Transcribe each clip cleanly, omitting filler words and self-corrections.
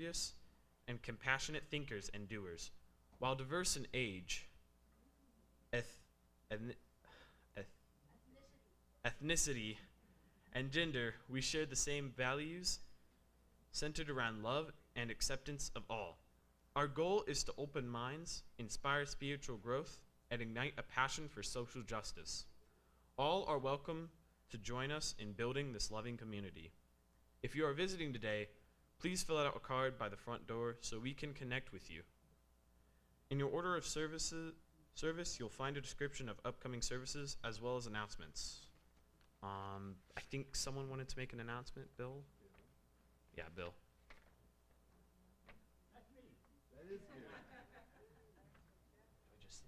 curious, and compassionate thinkers and doers. While diverse in age, ethnicity, and gender, we share the same values centered around love and acceptance of all. Our goal is to open minds, inspire spiritual growth, and ignite a passion for social justice. All are welcome to join us in building this loving community. If you are visiting today, please fill out a card by the front door so we can connect with you. In your order of service, you'll find a description of upcoming services as well as announcements. I think someone wanted to make an announcement, Bill? Yeah, Bill. That's me. That is good. I just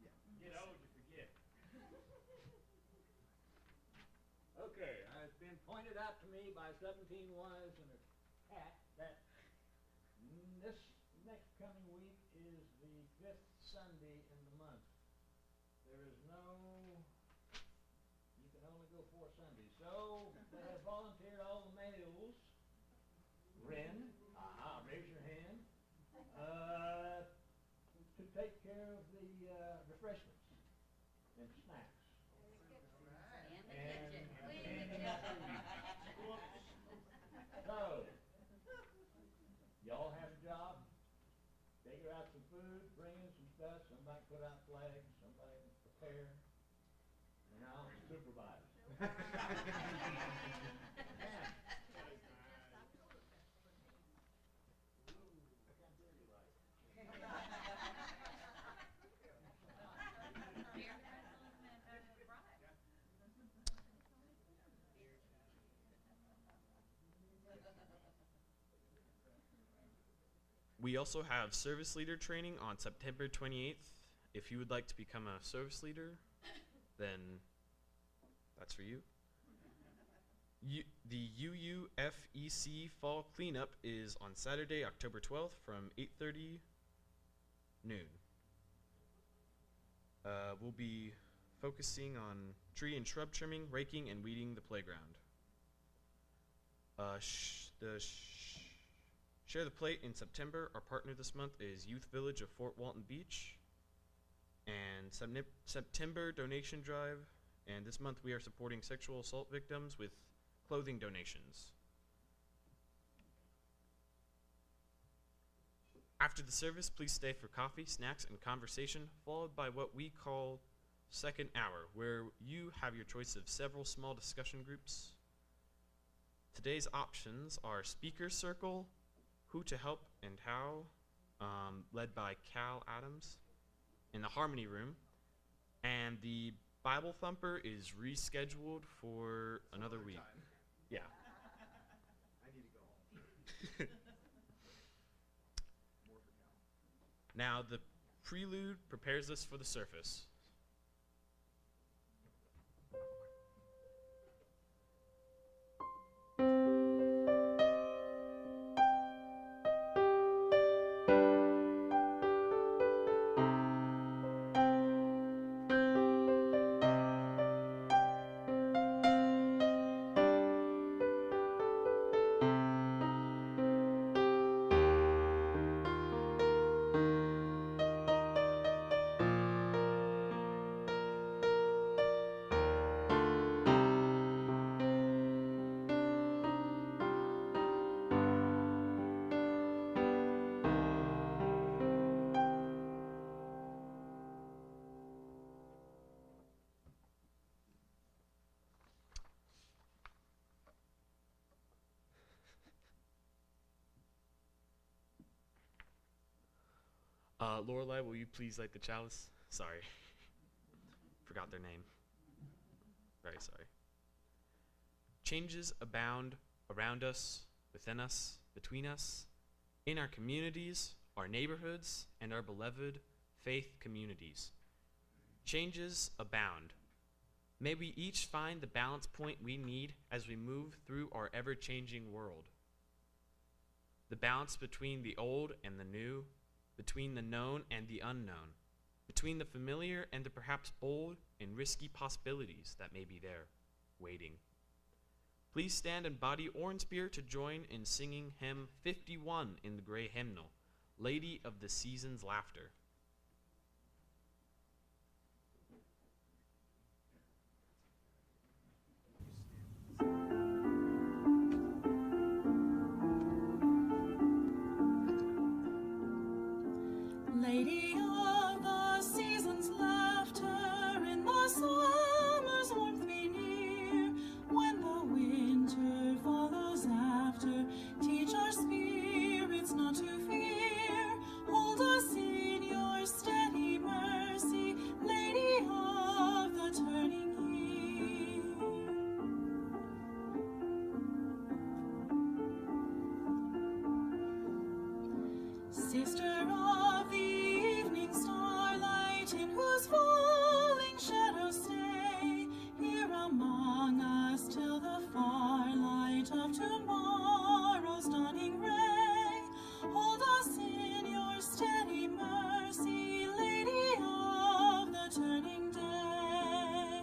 Yeah. Get old, you forget. Okay, it's been pointed out to me by 17 wives and a cat that this next coming week is the 5th Sunday in the month. There is you can only go 4 Sundays. So they have volunteered all the males, Winn, raise your hand, to take care of the refreshments and snacks. So, y'all have a job, figure out some food, bring in some stuff, somebody put out flags, somebody prepare, and I'll supervise. We also have service leader training on September 28th. If you would like to become a service leader, then that's for you. The UUFEC Fall Cleanup is on Saturday, October 12th from 8:30 noon. We'll be focusing on tree and shrub trimming, raking, and weeding the playground. Share the Plate in September. Our partner this month is Youth Village of Fort Walton Beach. And September donation drive. And this month we are supporting sexual assault victims with clothing donations. After the service, please stay for coffee, snacks, and conversation, followed by what we call second hour, where you have your choice of several small discussion groups. Today's options are Speaker Circle, Who to Help and How, led by Cal Adams, in the Harmony Room, and the Bible Thumper is rescheduled for another week. Yeah. I need to go home. More for Cal. Now, the prelude prepares us for the surface. Lorelai, will you please light the chalice? Sorry. Forgot their name. Very sorry. Changes abound around us, within us, between us, in our communities, our neighborhoods, and our beloved faith communities. Changes abound. May we each find the balance point we need as we move through our ever-changing world. The balance between the old and the new, between the known and the unknown, between the familiar and the perhaps old and risky possibilities that may be there, waiting. Please stand in body or in spirit to join in singing hymn 51 in the gray hymnal, Lady of the Season's Laughter. Lady of the season's laughter, in the summer's warmth be near. When the winter follows after, teach our spirits not to fear. Hold us in your steady mercy, Lady of the turning year. Sister of the evening starlight, in whose falling shadows stay, here among us till the far light of tomorrow's dawning ray. Hold us in your steady mercy, Lady of the turning day.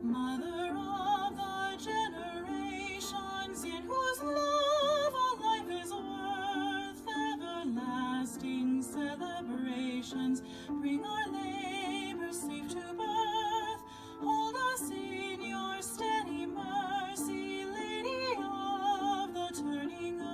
Mother of the generations, in whose love all life is worth, everlasting celebrations bring our labors safe to birth. Hold us in your steady mercy, Lady of the turning earth.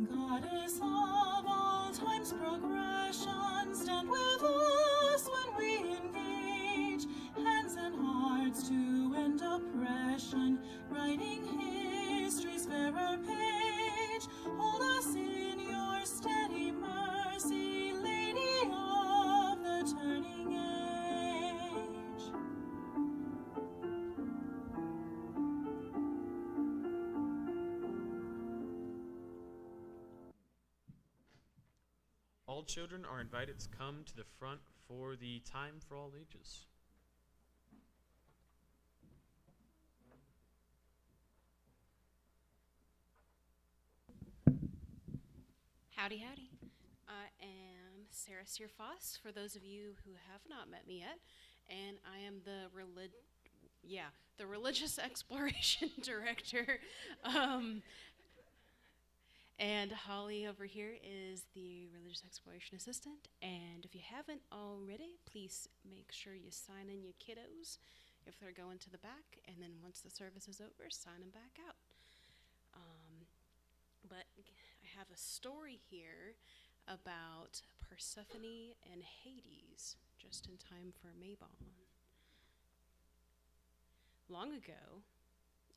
Goddess of all time's progression, stand with us when we engage, hands and hearts to end oppression, writing history's fairer page. Hold us in your steady mercy, Lady of the turning age. All children are invited to come to the front for the Time for All Ages. Howdy, howdy. I am Sarah Searfoss, for those of you who have not met me yet, and I am the religious exploration director. And Holly over here is the religious exploration assistant. And if you haven't already, please make sure you sign in your kiddos if they're going to the back, and then once the service is over, sign them back out. But I have a story here about Persephone and Hades, just in time for Mabon. Long ago,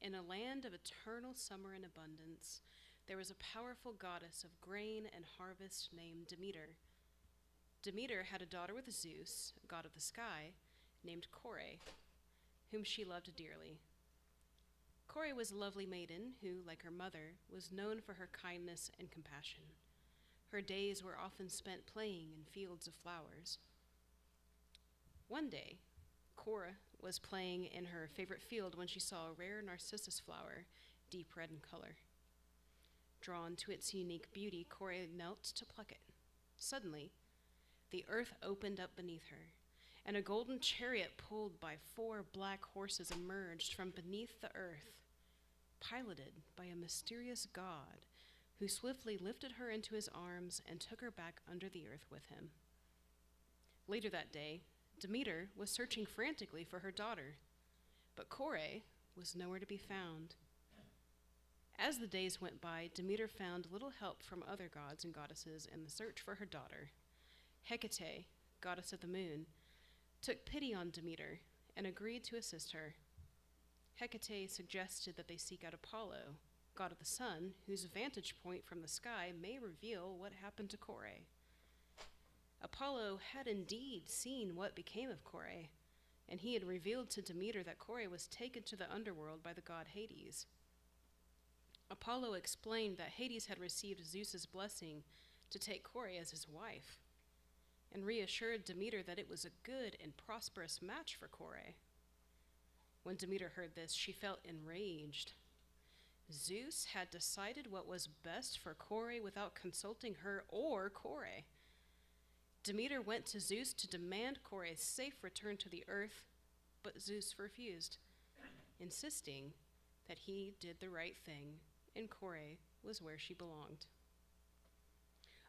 in a land of eternal summer and abundance, there was a powerful goddess of grain and harvest named Demeter. Demeter had a daughter with Zeus, god of the sky, named Kore, whom she loved dearly. Kore was a lovely maiden who, like her mother, was known for her kindness and compassion. Her days were often spent playing in fields of flowers. One day, Kore was playing in her favorite field when she saw a rare narcissus flower, deep red in color. Drawn to its unique beauty, Kore knelt to pluck it. Suddenly, the earth opened up beneath her, and a golden chariot pulled by 4 black horses emerged from beneath the earth, piloted by a mysterious god who swiftly lifted her into his arms and took her back under the earth with him. Later that day, Demeter was searching frantically for her daughter, but Kore was nowhere to be found. As the days went by, Demeter found little help from other gods and goddesses in the search for her daughter. Hecate, goddess of the moon, took pity on Demeter and agreed to assist her. Hecate suggested that they seek out Apollo, god of the sun, whose vantage point from the sky may reveal what happened to Kore. Apollo had indeed seen what became of Kore, and he had revealed to Demeter that Kore was taken to the underworld by the god Hades. Apollo explained that Hades had received Zeus's blessing to take Kore as his wife, and reassured Demeter that it was a good and prosperous match for Kore. When Demeter heard this, she felt enraged. Zeus had decided what was best for Kore without consulting her or Kore. Demeter went to Zeus to demand Kore's safe return to the earth, but Zeus refused, insisting that he did the right thing and Kore was where she belonged.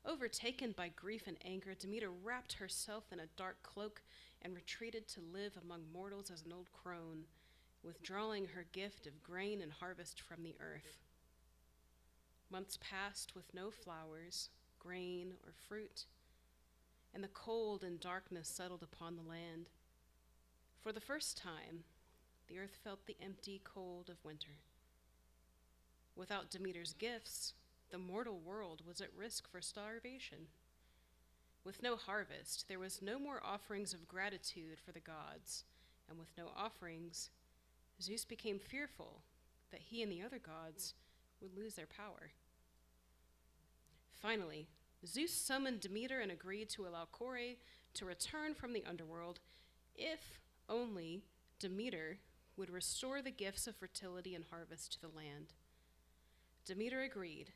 Overtaken by grief and anger, Demeter wrapped herself in a dark cloak and retreated to live among mortals as an old crone, withdrawing her gift of grain and harvest from the earth. Months passed with no flowers, grain, or fruit, and the cold and darkness settled upon the land. For the first time, the earth felt the empty cold of winter. Without Demeter's gifts, the mortal world was at risk for starvation. With no harvest, there was no more offerings of gratitude for the gods, and with no offerings, Zeus became fearful that he and the other gods would lose their power. Finally, Zeus summoned Demeter and agreed to allow Kore to return from the underworld if only Demeter would restore the gifts of fertility and harvest to the land. Demeter agreed,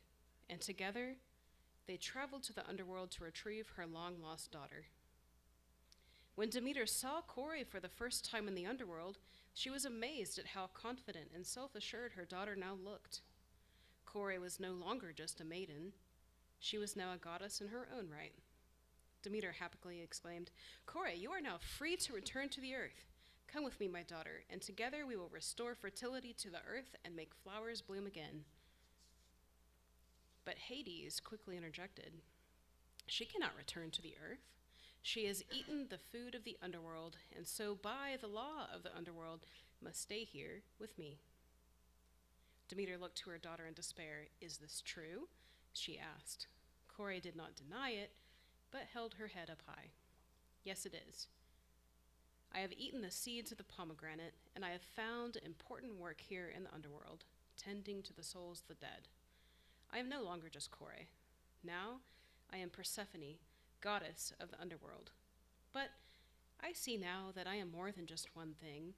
and together they traveled to the underworld to retrieve her long-lost daughter. When Demeter saw Kore for the first time in the underworld, she was amazed at how confident and self-assured her daughter now looked. Kore was no longer just a maiden. She was now a goddess in her own right. Demeter happily exclaimed, "Kore, you are now free to return to the earth. Come with me, my daughter, and together we will restore fertility to the earth and make flowers bloom again." But Hades quickly interjected. "She cannot return to the earth. She has eaten the food of the underworld, and so by the law of the underworld must stay here with me." Demeter looked to her daughter in despair. "Is this true?" she asked. Kore did not deny it, but held her head up high. "Yes, it is. I have eaten the seeds of the pomegranate, and I have found important work here in the underworld, tending to the souls of the dead. I am no longer just Kore. Now I am Persephone, goddess of the underworld. But I see now that I am more than just one thing.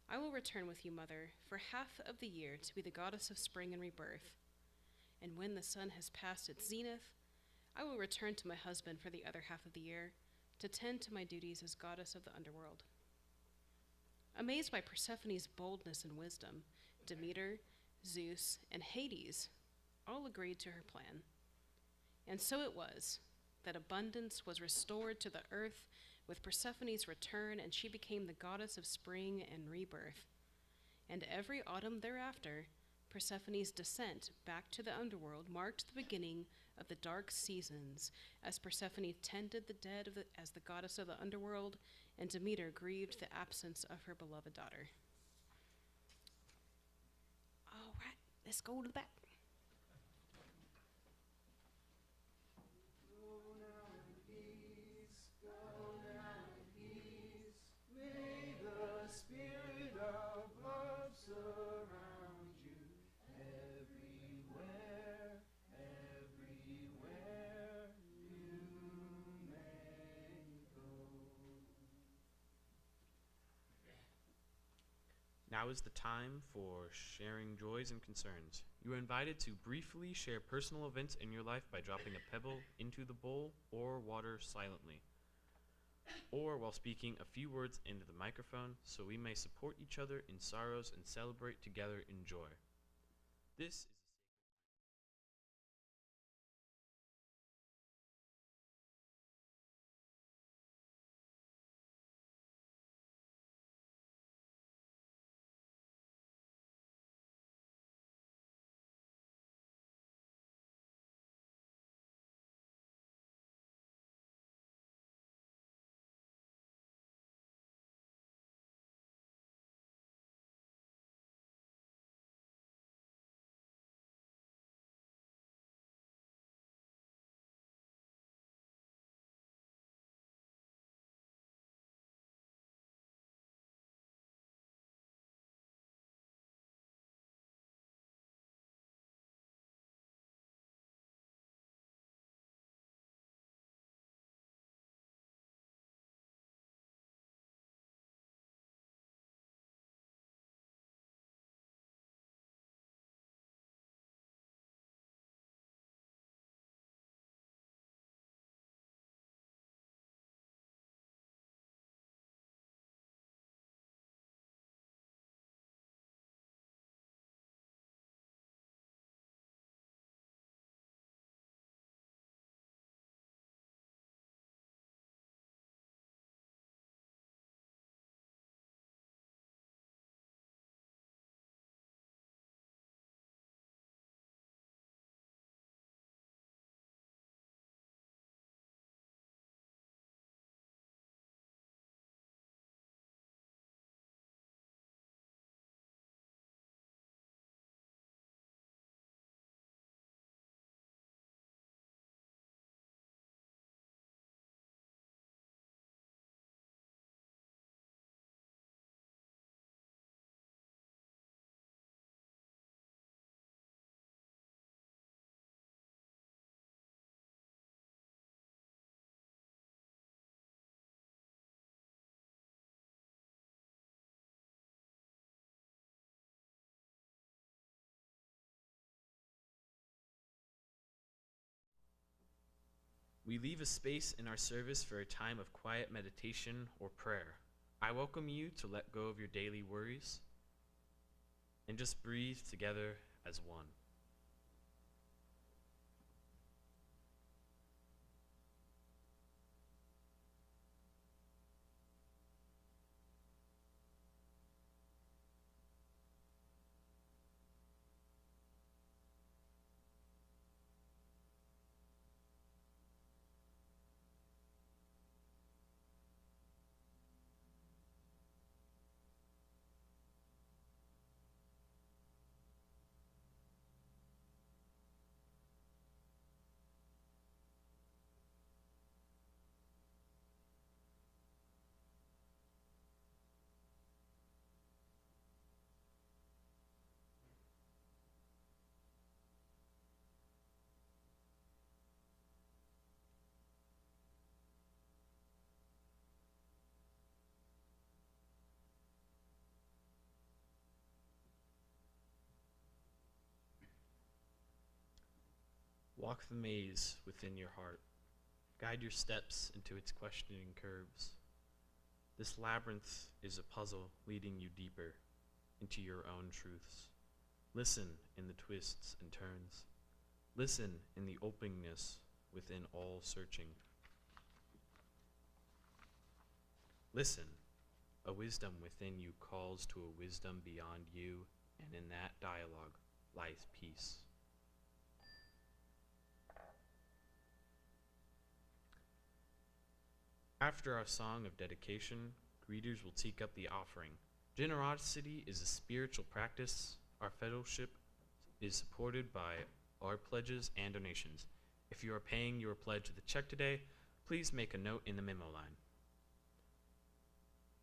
I will return with you, mother, for half of the year to be the goddess of spring and rebirth. And when the sun has passed its zenith, I will return to my husband for the other half of the year to tend to my duties as goddess of the underworld." Amazed by Persephone's boldness and wisdom, Demeter, Zeus, and Hades all agreed to her plan. And so it was that abundance was restored to the earth with Persephone's return, and she became the goddess of spring and rebirth. And every autumn thereafter, Persephone's descent back to the underworld marked the beginning of the dark seasons, as Persephone tended the dead as the goddess of the underworld, and Demeter grieved the absence of her beloved daughter. All right, let's go to the back. Go now in peace, go now in peace. May the spirit of love surround you everywhere, everywhere you may go. Now is the time for sharing joys and concerns. You are invited to briefly share personal events in your life by dropping a pebble into the bowl or water silently, or while speaking a few words into the microphone so we may support each other in sorrows and celebrate together in joy. This is we leave a space in our service for a time of quiet meditation or prayer. I welcome you to let go of your daily worries and just breathe together as one. Walk the maze within your heart. Guide your steps into its questioning curves. This labyrinth is a puzzle leading you deeper into your own truths. Listen in the twists and turns. Listen in the openness within all searching. Listen, a wisdom within you calls to a wisdom beyond you, and in that dialogue lies peace. After our song of dedication, greeters will take up the offering. Generosity is a spiritual practice. Our fellowship is supported by our pledges and donations. If you are paying your pledge with a check today, please make a note in the memo line.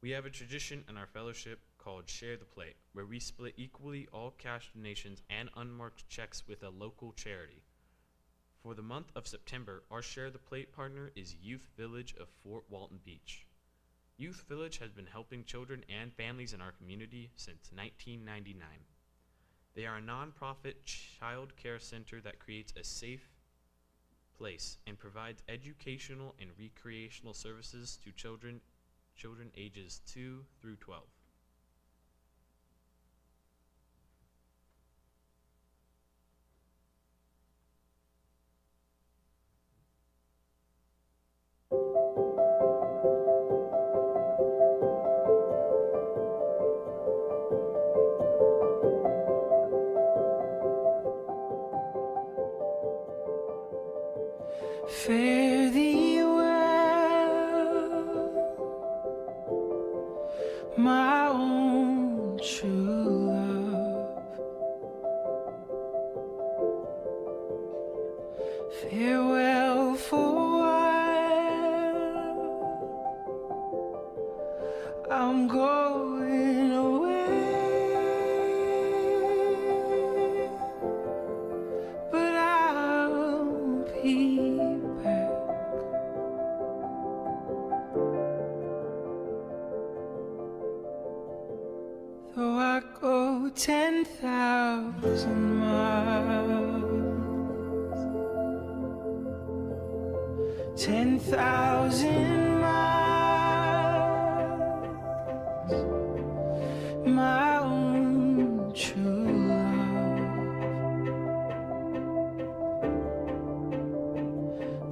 We have a tradition in our fellowship called Share the Plate, where we split equally all cash donations and unmarked checks with a local charity. For the month of September, our Share the Plate partner is Youth Village of Fort Walton Beach. Youth Village has been helping children and families in our community since 1999. They are a nonprofit child care center that creates a safe place and provides educational and recreational services to children ages 2 through 12. Fare thee well, my own true love. Farewell for a while, I'm going away, but I'll be back. Though I go 10,000 miles, 10,000 miles, my own true love,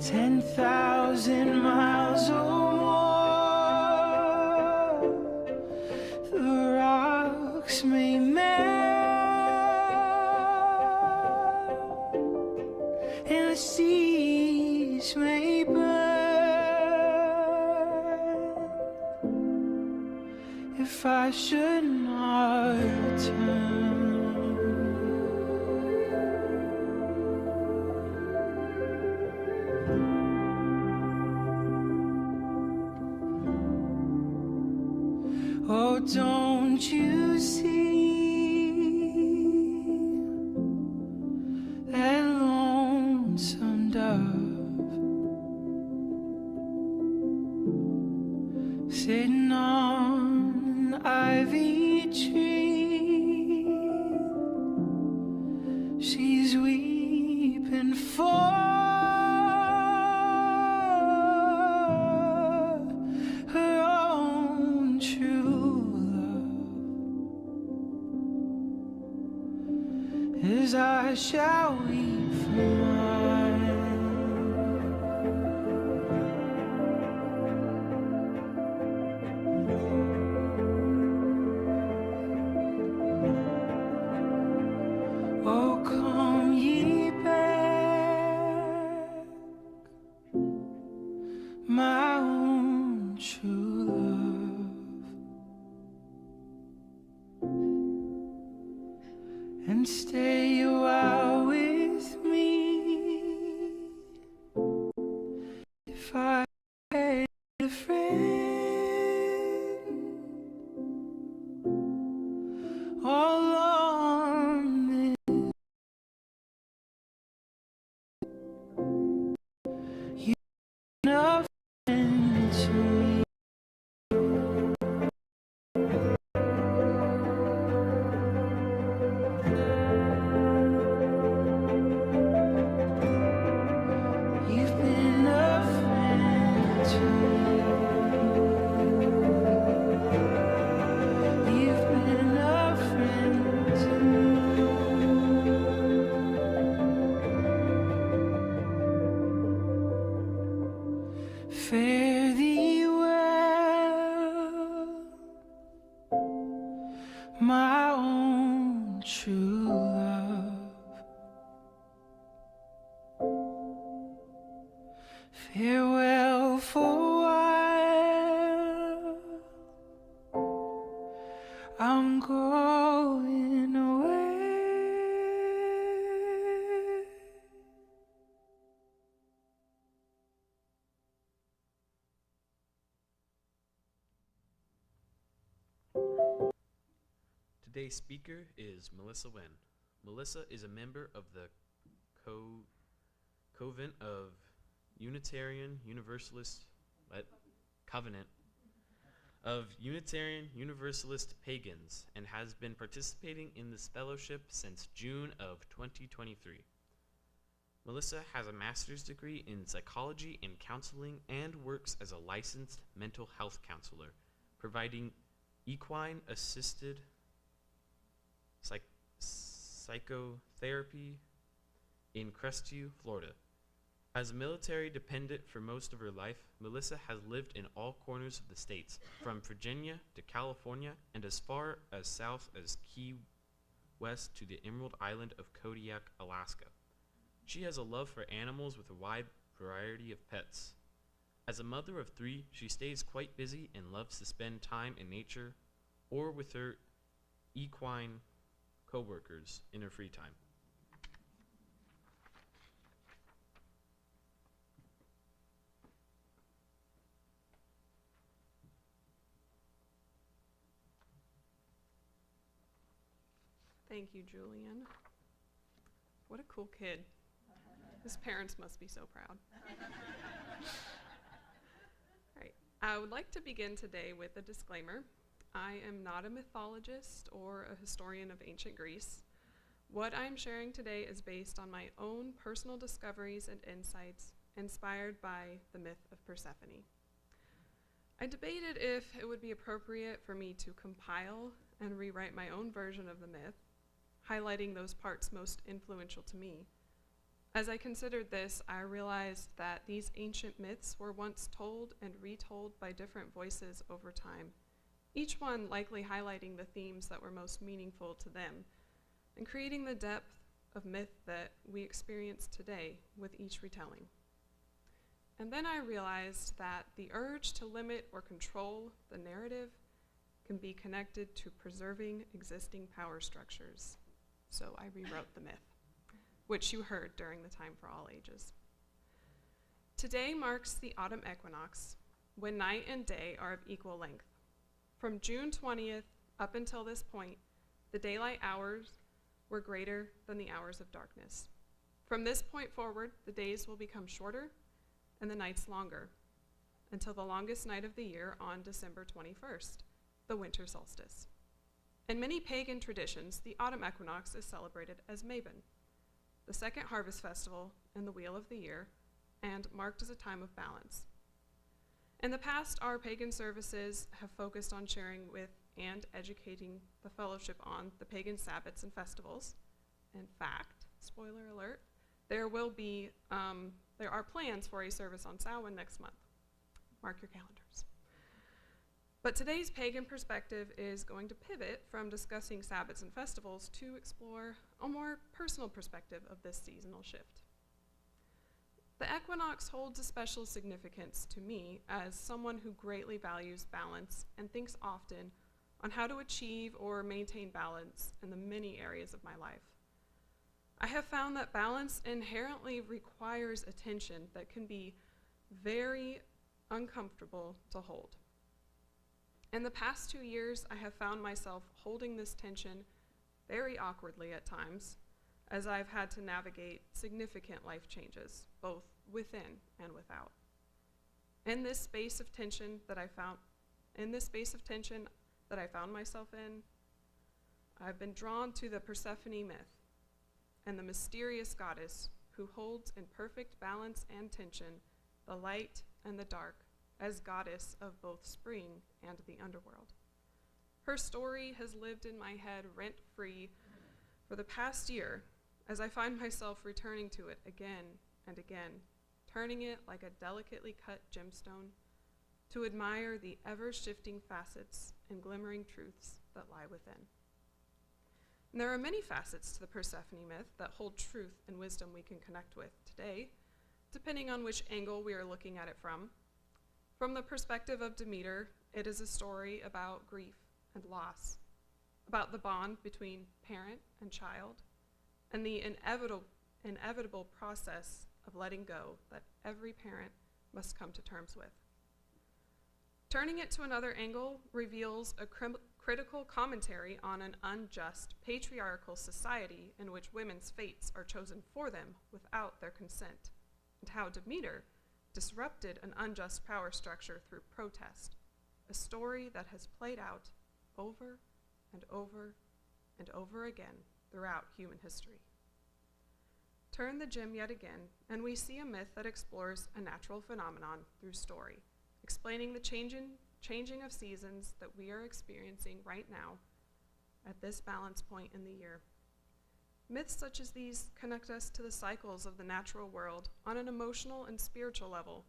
10,000 miles or more, the rocks may melt and the seas may burn if I should not return. Oh, don't you see that lonesome dove sitting on an ivy tree? She's weeping for tears I shall weep for mine. Oh, come ye back, my own true love, and stay a while with me. If I had a friend all along this, you're a friend to me. You've been a friend to me. You've been a friend to me. Fare thee well, my own true love. Farewell for a while, I'm going away. Today's speaker is Melissa Winn. Melissa is a member of the Covenant of Unitarian Universalist Covenant of Unitarian Universalist Pagans and has been participating in this fellowship since June of 2023. Melissa has a master's degree in psychology and counseling and works as a licensed mental health counselor, providing equine assisted psychotherapy in Crestview, Florida. As a military dependent for most of her life, Melissa has lived in all corners of the states, from Virginia to California and as far as south as Key West to the Emerald Island of Kodiak, Alaska. She has a love for animals with a wide variety of pets. As a mother of 3, she stays quite busy and loves to spend time in nature or with her equine co-workers in her free time. Thank you, Julian. What a cool kid. His parents must be so proud. All right. I would like to begin today with a disclaimer. I am not a mythologist or a historian of ancient Greece. What I'm sharing today is based on my own personal discoveries and insights inspired by the myth of Persephone. I debated if it would be appropriate for me to compile and rewrite my own version of the myth, highlighting those parts most influential to me. As I considered this, I realized that these ancient myths were once told and retold by different voices over time, each one likely highlighting the themes that were most meaningful to them, and creating the depth of myth that we experience today with each retelling. And then I realized that the urge to limit or control the narrative can be connected to preserving existing power structures. So I rewrote the myth, which you heard during the Time for All Ages. Today marks the autumn equinox, when night and day are of equal length. From June 20th up until this point, the daylight hours were greater than the hours of darkness. From this point forward, the days will become shorter and the nights longer, until the longest night of the year on December 21st, the winter solstice. In many pagan traditions, the autumn equinox is celebrated as Mabon, the second harvest festival in the wheel of the year, and marked as a time of balance. In the past, our pagan services have focused on sharing with and educating the fellowship on the pagan Sabbats and festivals, In fact, spoiler alert, there are plans for a service on Samhain next month. Mark your calendars. But today's pagan perspective is going to pivot from discussing Sabbats and festivals to explore a more personal perspective of this seasonal shift. The equinox holds a special significance to me as someone who greatly values balance and thinks often on how to achieve or maintain balance in the many areas of my life. I have found that balance inherently requires attention that can be very uncomfortable to hold. In the past 2 years, I have found myself holding this tension very awkwardly at times, as I've had to navigate significant life changes, both within and without. In this space of tension that I found myself in, I've been drawn to the Persephone myth and the mysterious goddess who holds in perfect balance and tension the light and the dark as goddess of both spring and the underworld. Her story has lived in my head rent-free for the past year as I find myself returning to it again and again, turning it like a delicately cut gemstone to admire the ever-shifting facets and glimmering truths that lie within. And there are many facets to the Persephone myth that hold truth and wisdom we can connect with today, depending on which angle we are looking at it from. From the perspective of Demeter, it is a story about grief and loss, about the bond between parent and child, and the inevitable process of letting go that every parent must come to terms with. Turning it to another angle reveals a critical commentary on an unjust, patriarchal society in which women's fates are chosen for them without their consent, and how Demeter disrupted an unjust power structure through protest, a story that has played out over and over and over again throughout human history. Turn the gem yet again, and we see a myth that explores a natural phenomenon through story, explaining the changing of seasons that we are experiencing right now at this balance point in the year. Myths such as these connect us to the cycles of the natural world on an emotional and spiritual level,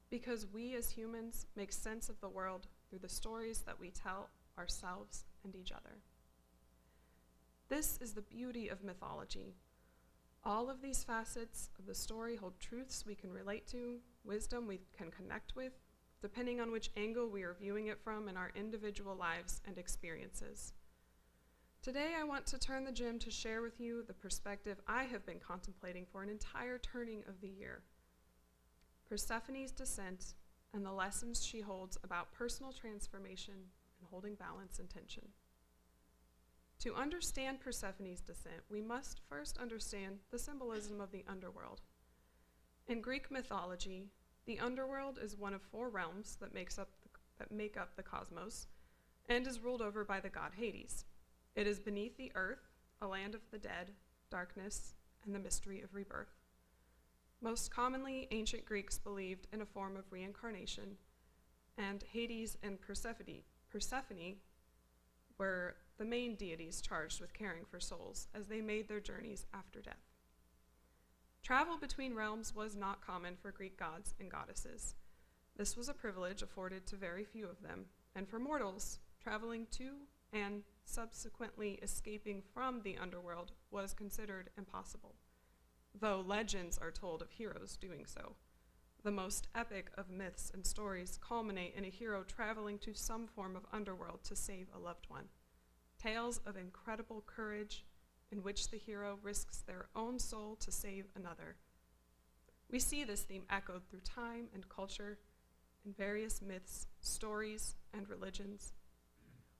because we as humans make sense of the world through the stories that we tell ourselves and each other. This is the beauty of mythology. All of these facets of the story hold truths we can relate to, wisdom we can connect with, depending on which angle we are viewing it from in our individual lives and experiences. Today, I want to turn the gem to share with you the perspective I have been contemplating for an entire turning of the year. Persephone's descent and the lessons she holds about personal transformation and holding balance and tension. To understand Persephone's descent, we must first understand the symbolism of the underworld. In Greek mythology, the underworld is one of 4 realms that make up the cosmos and is ruled over by the god Hades. It is beneath the earth, a land of the dead, darkness, and the mystery of rebirth. Most commonly, ancient Greeks believed in a form of reincarnation, and Hades and Persephone were the main deities charged with caring for souls as they made their journeys after death. Travel between realms was not common for Greek gods and goddesses. This was a privilege afforded to very few of them, and for mortals, traveling to and subsequently escaping from the underworld was considered impossible, though legends are told of heroes doing so. The most epic of myths and stories culminate in a hero traveling to some form of underworld to save a loved one. Tales of incredible courage in which the hero risks their own soul to save another. We see this theme echoed through time and culture in various myths, stories, and religions.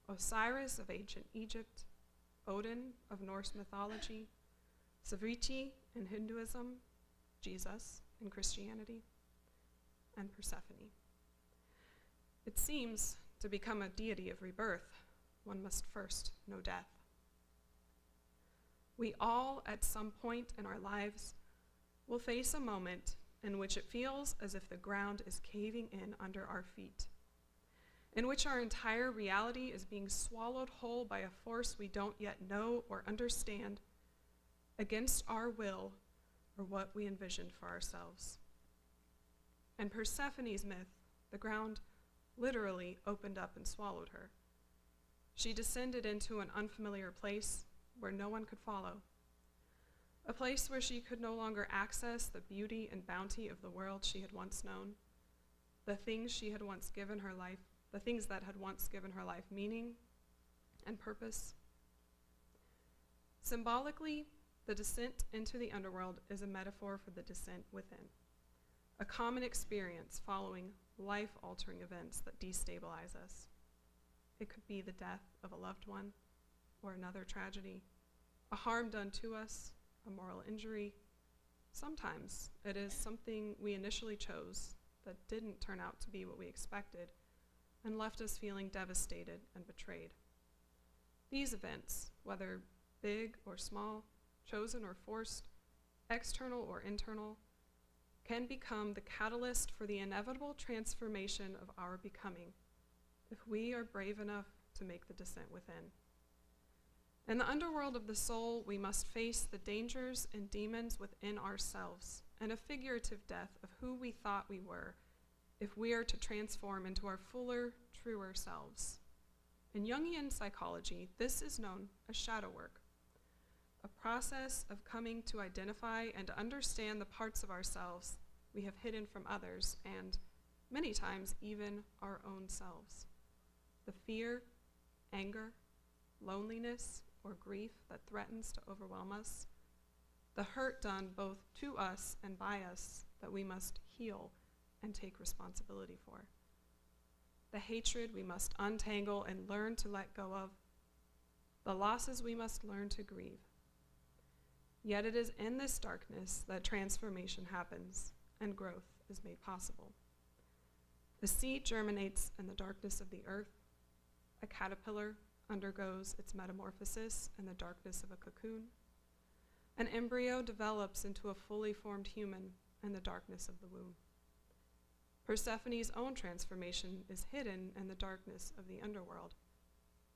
Osiris of ancient Egypt, Odin of Norse mythology, Savrichi in Hinduism, Jesus in Christianity, and Persephone. It seems to become a deity of rebirth, one must first know death. We all, at some point in our lives, will face a moment in which it feels as if the ground is caving in under our feet, in which our entire reality is being swallowed whole by a force we don't yet know or understand, against our will or what we envisioned for ourselves. In Persephone's myth, the ground literally opened up and swallowed her. She descended into an unfamiliar place where no one could follow, a place where she could no longer access the beauty and bounty of the world she had once known, the things she had once given her life, the things that had once given her life meaning and purpose. Symbolically, the descent into the underworld is a metaphor for the descent within, a common experience following life-altering events that destabilize us. It could be the death of a loved one or another tragedy, a harm done to us, a moral injury. Sometimes it is something we initially chose that didn't turn out to be what we expected and left us feeling devastated and betrayed. These events, whether big or small, chosen or forced, external or internal, can become the catalyst for the inevitable transformation of our becoming if we are brave enough to make the descent within. In the underworld of the soul, we must face the dangers and demons within ourselves and a figurative death of who we thought we were if we are to transform into our fuller, truer selves. In Jungian psychology, this is known as shadow work, a process of coming to identify and understand the parts of ourselves we have hidden from others and, many times, even our own selves. The fear, anger, loneliness, or grief that threatens to overwhelm us, the hurt done both to us and by us that we must heal and take responsibility for, the hatred we must untangle and learn to let go of, the losses we must learn to grieve. Yet it is in this darkness that transformation happens and growth is made possible. The seed germinates in the darkness of the earth. A caterpillar undergoes its metamorphosis in the darkness of a cocoon. An embryo develops into a fully formed human in the darkness of the womb. Persephone's own transformation is hidden in the darkness of the underworld.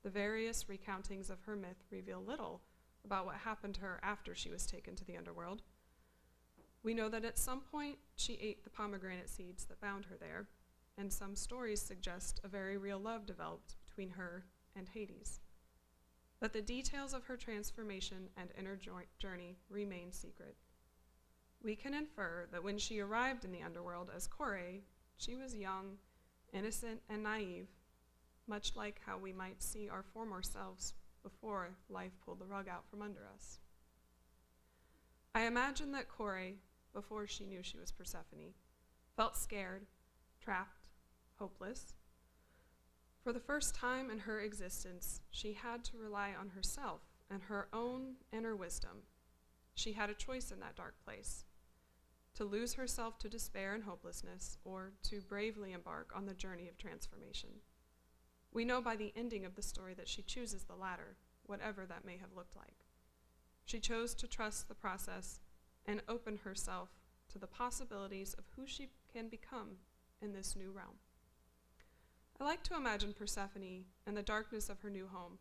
The various recountings of her myth reveal little about what happened to her after she was taken to the underworld. We know that at some point she ate the pomegranate seeds that bound her there, and some stories suggest a very real love developed between her and Hades. But the details of her transformation and inner journey remain secret. We can infer that when she arrived in the underworld as Kore, she was young, innocent, and naive, much like how we might see our former selves before life pulled the rug out from under us. I imagine that Kore, before she knew she was Persephone, felt scared, trapped, hopeless. For the first time in her existence, she had to rely on herself and her own inner wisdom. She had a choice in that dark place: to lose herself to despair and hopelessness, or to bravely embark on the journey of transformation. We know by the ending of the story that she chooses the latter, whatever that may have looked like. She chose to trust the process and open herself to the possibilities of who she can become in this new realm. I like to imagine Persephone in the darkness of her new home,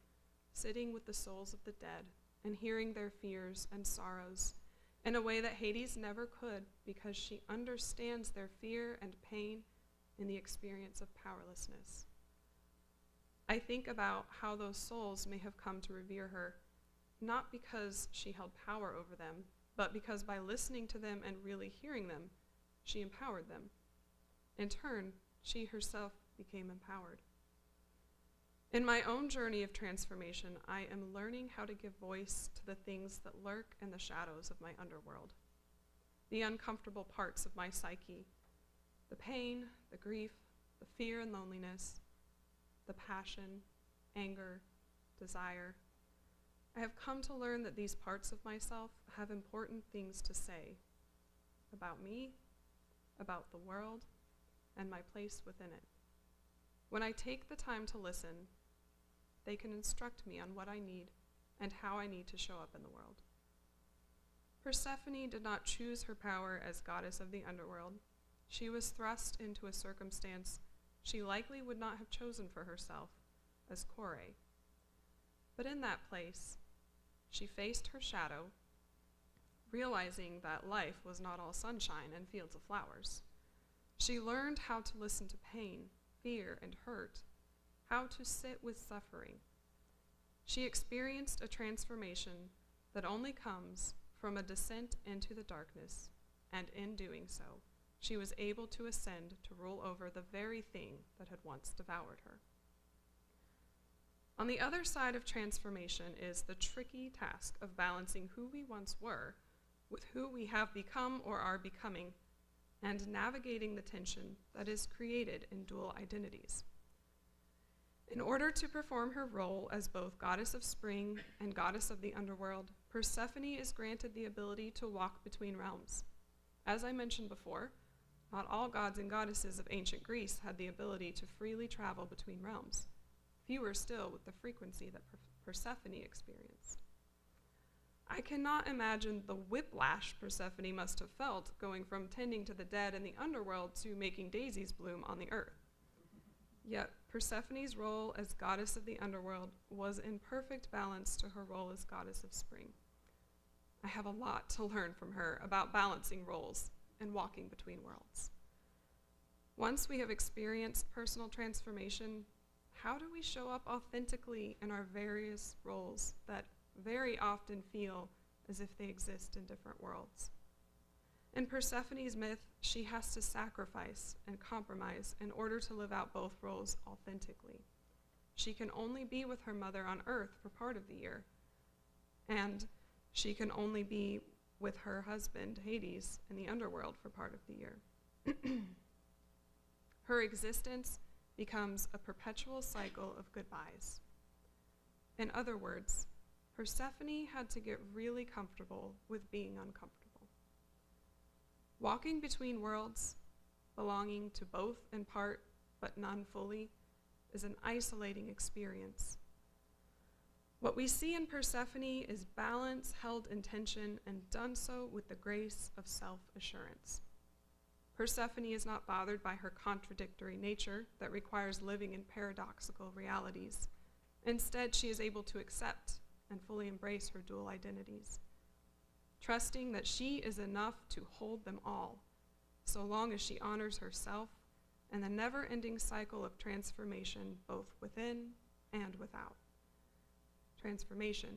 sitting with the souls of the dead and hearing their fears and sorrows in a way that Hades never could, because she understands their fear and pain in the experience of powerlessness. I think about how those souls may have come to revere her, not because she held power over them, but because by listening to them and really hearing them, she empowered them. In turn, she herself became empowered. In my own journey of transformation, I am learning how to give voice to the things that lurk in the shadows of my underworld, the uncomfortable parts of my psyche, the pain, the grief, the fear and loneliness, the passion, anger, desire. I have come to learn that these parts of myself have important things to say about me, about the world, and my place within it. When I take the time to listen, they can instruct me on what I need and how I need to show up in the world. Persephone did not choose her power as goddess of the underworld. She was thrust into a circumstance she likely would not have chosen for herself as Kore. But in that place, she faced her shadow, realizing that life was not all sunshine and fields of flowers. She learned how to listen to pain, fear, and hurt, how to sit with suffering. She experienced a transformation that only comes from a descent into the darkness, and in doing so, she was able to ascend to rule over the very thing that had once devoured her. On the other side of transformation is the tricky task of balancing who we once were with who we have become or are becoming, and navigating the tension that is created in dual identities. In order to perform her role as both goddess of spring and goddess of the underworld, Persephone is granted the ability to walk between realms. As I mentioned before, not all gods and goddesses of ancient Greece had the ability to freely travel between realms, fewer still with the frequency that Persephone experienced. I cannot imagine the whiplash Persephone must have felt going from tending to the dead in the underworld to making daisies bloom on the earth. Yet Persephone's role as goddess of the underworld was in perfect balance to her role as goddess of spring. I have a lot to learn from her about balancing roles and walking between worlds. Once we have experienced personal transformation, how do we show up authentically in our various roles that very often feel as if they exist in different worlds? In Persephone's myth, she has to sacrifice and compromise in order to live out both roles authentically. She can only be with her mother on earth for part of the year, and she can only be with her husband, Hades, in the underworld for part of the year. Her existence becomes a perpetual cycle of goodbyes. In other words, Persephone had to get really comfortable with being uncomfortable. Walking between worlds, belonging to both in part but none fully, is an isolating experience. What we see in Persephone is balance held in tension and done so with the grace of self-assurance. Persephone is not bothered by her contradictory nature that requires living in paradoxical realities. Instead, she is able to accept and fully embrace her dual identities, trusting that she is enough to hold them all, so long as she honors herself and the never-ending cycle of transformation both within and without. Transformation,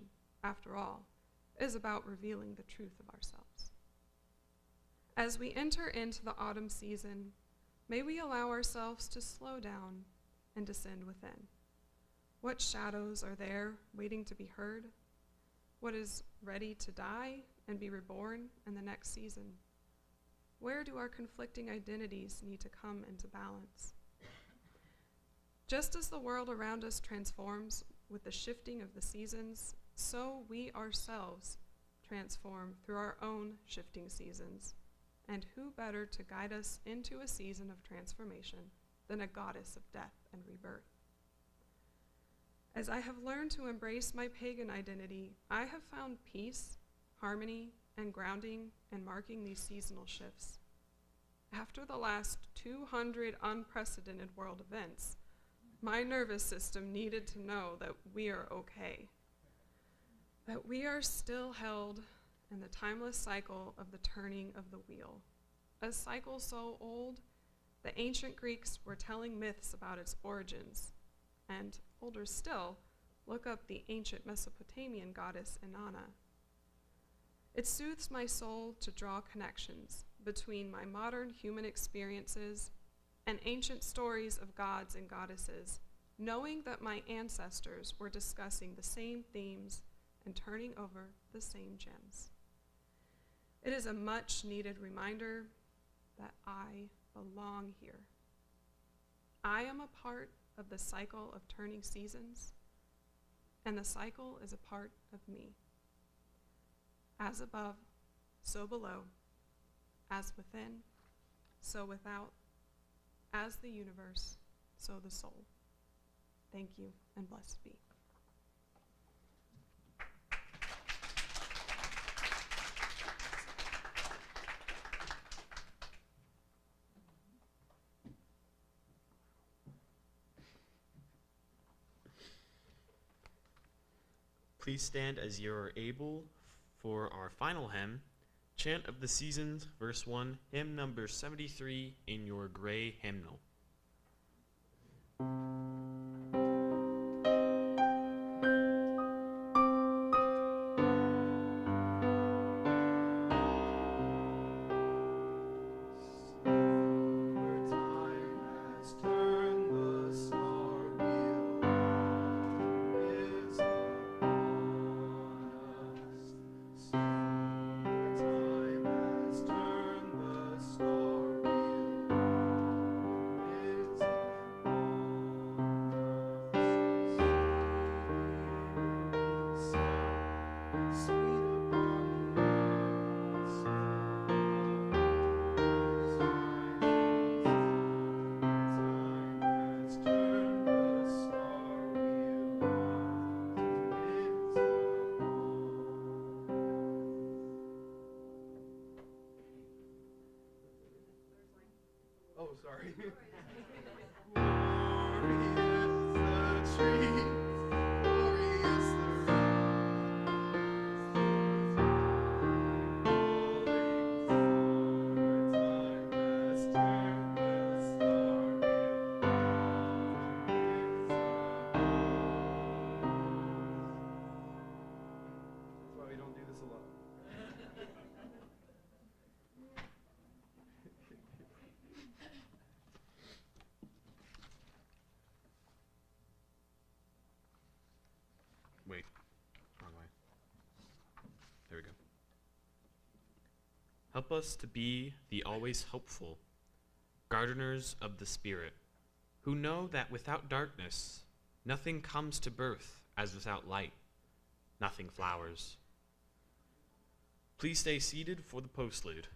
after all, is about revealing the truth of ourselves. As we enter into the autumn season, may we allow ourselves to slow down and descend within. What shadows are there waiting to be heard? What is ready to die and be reborn in the next season? Where do our conflicting identities need to come into balance? Just as the world around us transforms with the shifting of the seasons, so we ourselves transform through our own shifting seasons. And who better to guide us into a season of transformation than a goddess of death and rebirth? As I have learned to embrace my pagan identity, I have found peace, harmony, and grounding in marking these seasonal shifts. After the last 200 unprecedented world events, my nervous system needed to know that we are okay, that we are still held in the timeless cycle of the turning of the wheel, a cycle so old the ancient Greeks were telling myths about its origins, and older still, look up the ancient Mesopotamian goddess Inanna. It soothes my soul to draw connections between my modern human experiences and ancient stories of gods and goddesses, knowing that my ancestors were discussing the same themes and turning over the same gems. It is a much needed reminder that I belong here. I am a part of the cycle of turning seasons, and the cycle is a part of me. As above, so below, as within, so without, as the universe, so the soul. Thank you, and blessed be. Please stand as you are able for our final hymn, Chant of the Seasons, verse 1, hymn number 73 in your gray hymnal. Oh, sorry. Glorious the tree, glorious the That's why we don't do this alone. Wait, wrong way. There we go. Help us to be the always hopeful, gardeners of the Spirit, who know that without darkness, nothing comes to birth as without light, nothing flowers. Please stay seated for the postlude.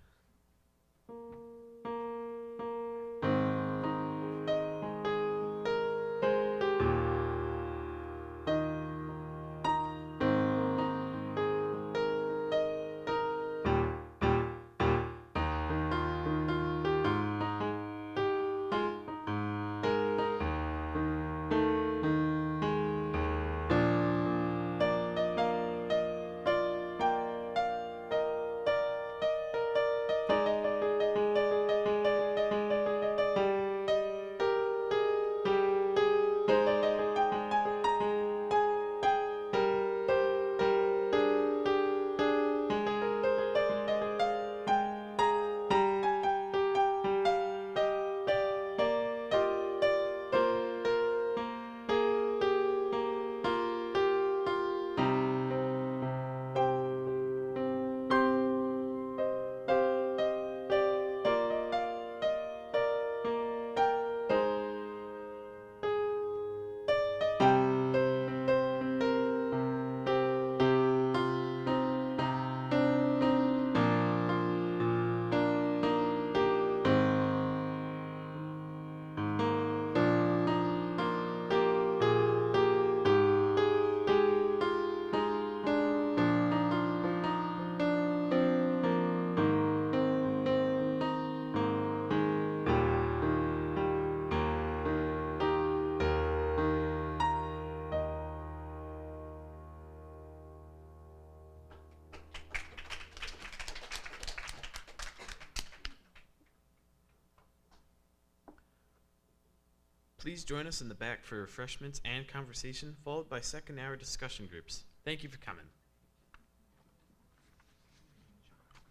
Please join us in the back for refreshments and conversation, followed by second hour discussion groups. Thank you for coming.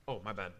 Oh, my bad.